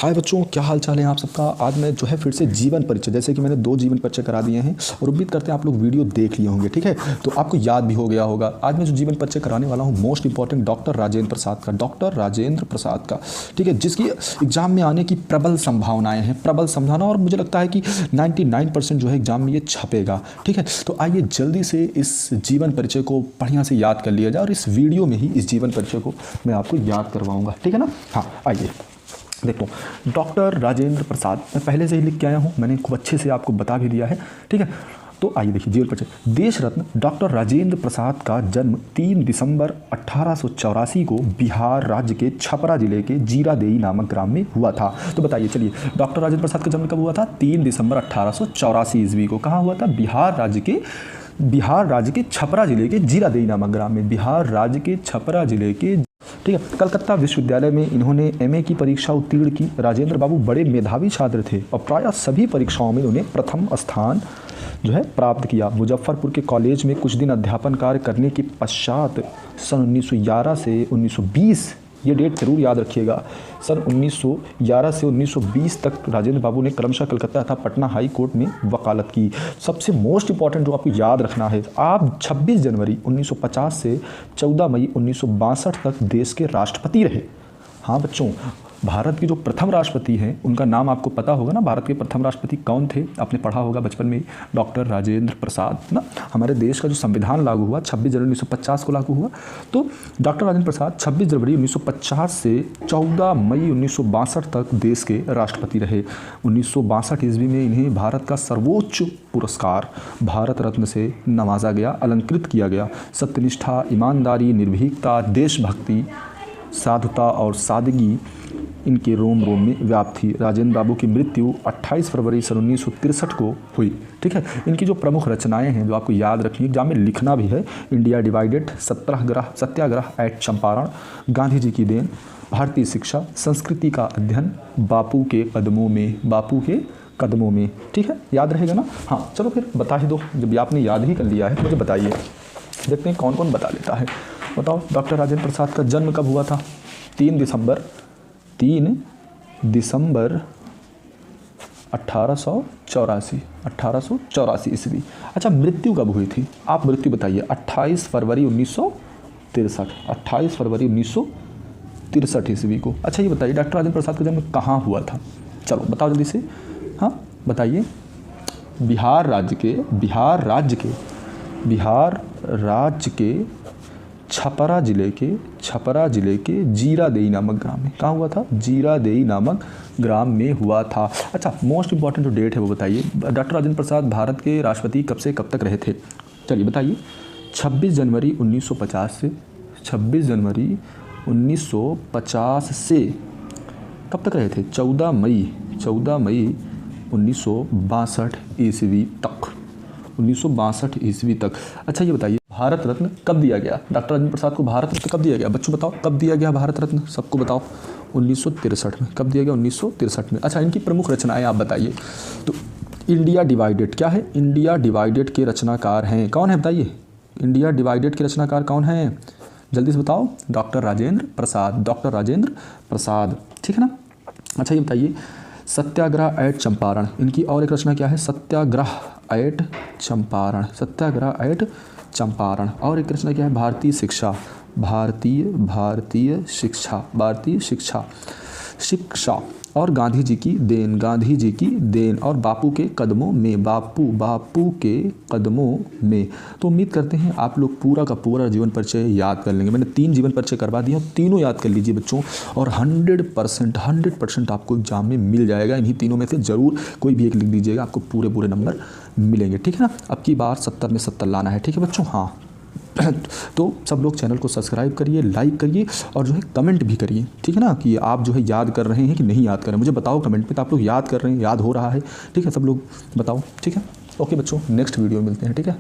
हाय बच्चों, क्या हाल चाल है आप सबका। आज मैं जो है फिर से जीवन परिचय, जैसे कि मैंने 2 जीवन परिचय करा दिए हैं और उम्मीद करते हैं आप लोग वीडियो देख लिए होंगे, ठीक है। तो आपको याद भी हो गया होगा। आज मैं जो जीवन परिचय कराने वाला हूँ most important doctor Rajendra Prasad का, डॉक्टर राजेंद्र प्रसाद का, ठीक है, जिसकी एग्जाम में आने की प्रबल संभावनाएँ हैं, प्रबल संभावना, और मुझे लगता है कि 99% जो है एग्जाम में ये छपेगा, ठीक है। तो आइए जल्दी से इस जीवन परिचय को बढ़िया से याद कर लिया जाए और इस वीडियो में ही इस जीवन परिचय को मैं आपको याद करवाऊँगा, ठीक है ना। हाँ आइए देखो, डॉक्टर राजेंद्र प्रसाद मैं पहले से ही लिख के आया हूँ, मैंने खूब अच्छे से आपको बता भी दिया है, ठीक है। तो आइए देखिए जीवन परिचय। देश रत्न डॉक्टर राजेंद्र प्रसाद का जन्म 3 दिसंबर 1884 को बिहार राज्य के छपरा जिले के जीरादेई नामक ग्राम में हुआ था। तो बताइए चलिए, डॉक्टर राजेंद्र प्रसाद का जन्म कब हुआ था? 3 दिसंबर 1884 ईस्वी को। कहाँ हुआ था? बिहार राज्य के छपरा जिले के जीरादेई नामक ग्राम में, बिहार राज्य के छपरा जिले के, ठीक है। कलकत्ता विश्वविद्यालय में इन्होंने एमए की परीक्षा उत्तीर्ण की। राजेंद्र बाबू बड़े मेधावी छात्र थे और प्रायः सभी परीक्षाओं में उन्हें प्रथम स्थान जो है प्राप्त किया। मुजफ्फरपुर के कॉलेज में कुछ दिन अध्यापन कार्य करने के पश्चात सन 1911 से 1920, ये डेट जरूर याद रखिएगा, सन 1911 से 1920 तक राजेंद्र बाबू ने क्रमशः कलकत्ता तथा पटना हाई कोर्ट में वकालत की। सबसे मोस्ट इंपॉर्टेंट जो आपको याद रखना है, आप 26 जनवरी 1950 से 14 मई 1962 तक देश के राष्ट्रपति रहे। हाँ बच्चों, भारत के जो प्रथम राष्ट्रपति हैं उनका नाम आपको पता होगा ना। भारत के प्रथम राष्ट्रपति कौन थे? आपने पढ़ा होगा बचपन में, डॉक्टर राजेंद्र प्रसाद ना। हमारे देश का जो संविधान लागू हुआ 26 जनवरी 1950 को लागू हुआ। तो डॉक्टर राजेंद्र प्रसाद 26 जनवरी 1950 से 14 मई 1962 तक देश के राष्ट्रपति रहे। 1962 ईस्वी में इन्हें भारत का सर्वोच्च पुरस्कार भारत रत्न से नवाजा गया, अलंकृत किया गया। सत्यनिष्ठा, ईमानदारी, निर्भीकता, देशभक्ति, साधुता और सादगी इनके रोम रोम में व्याप्त थी। राजेंद्र बाबू की मृत्यु 28 फरवरी सन 1963 को हुई, ठीक है। इनकी जो प्रमुख रचनाएं हैं जो आपको याद रखनी, एग्जाम में लिखना भी है, इंडिया डिवाइडेड, सत्याग्रह एट चंपारण, गांधी जी की देन, भारतीय शिक्षा, संस्कृति का अध्ययन, बापू के कदमों में, ठीक है, याद रहेगा ना। हाँ चलो फिर बता ही दो, जब आपने याद ही कर लिया है मुझे बताइए, देखते हैं कौन कौन बता लेता है। बताओ, डॉक्टर राजेंद्र प्रसाद का जन्म कब हुआ था? 3 दिसंबर 1884 ईस्वी। अच्छा, मृत्यु कब हुई थी? आप मृत्यु बताइए। 28 फरवरी 1963 ईस्वी को। अच्छा ये बताइए, डॉक्टर राजेंद्र प्रसाद का जन्म कहाँ हुआ था? चलो बताओ जल्दी से, हाँ बताइए। बिहार राज्य के छपरा जिले के जीरादेई नामक ग्राम में। कहाँ हुआ था? जीरादेई नामक ग्राम में हुआ था। अच्छा, मोस्ट इंपॉर्टेंट जो डेट है वो बताइए। डॉक्टर राजेंद्र प्रसाद भारत के राष्ट्रपति कब से कब तक रहे थे? चलिए बताइए। 26 जनवरी 1950 से 26 जनवरी 1950 से कब तक रहे थे? 14 मई 1962 ईस्वी तक, 1962 ईस्वी तक। अच्छा ये बताइए, भारत रत्न कब दिया गया? डॉक्टर राजेंद्र प्रसाद को भारत रत्न कब दिया गया? बच्चों बताओ, कब दिया गया भारत रत्न? सबको बताओ। 1963 में। कब दिया गया? 1963 में। अच्छा, इनकी प्रमुख रचनाएं आप बताइए। तो इंडिया डिवाइडेड क्या है? इंडिया डिवाइडेड के रचनाकार हैं, कौन है बताइए? इंडिया डिवाइडेड के रचनाकार कौन हैं? जल्दी से बताओ। डॉक्टर राजेंद्र प्रसाद, ठीक है ना। अच्छा ये बताइए, सत्याग्रह एट चंपारण, इनकी और एक रचना क्या है? सत्याग्रह एट चंपारण। और एक रचना क्या है? भारतीय शिक्षा और गांधी जी की देन और बापू के कदमों में। तो उम्मीद करते हैं आप लोग पूरा का पूरा जीवन परिचय याद कर लेंगे। मैंने 3 जीवन परिचय करवा दिए और तीनों याद कर लीजिए बच्चों, और 100% आपको एग्जाम में मिल जाएगा। इन्हीं तीनों में से ज़रूर कोई भी एक लिख दीजिएगा, आपको पूरे नंबर मिलेंगे, ठीक है ना। अब की बार 70 में 70 लाना है, ठीक है बच्चों। हाँ तो सब लोग चैनल को सब्सक्राइब करिए, लाइक करिए और जो है कमेंट भी करिए, ठीक है ना, कि आप जो है याद कर रहे हैं कि नहीं याद कर रहे हैं। मुझे बताओ कमेंट पे, तो आप लोग याद कर रहे हैं, याद हो रहा है, ठीक है, सब लोग बताओ, ठीक है। ओके बच्चों, नेक्स्ट वीडियो में मिलते हैं, ठीक है।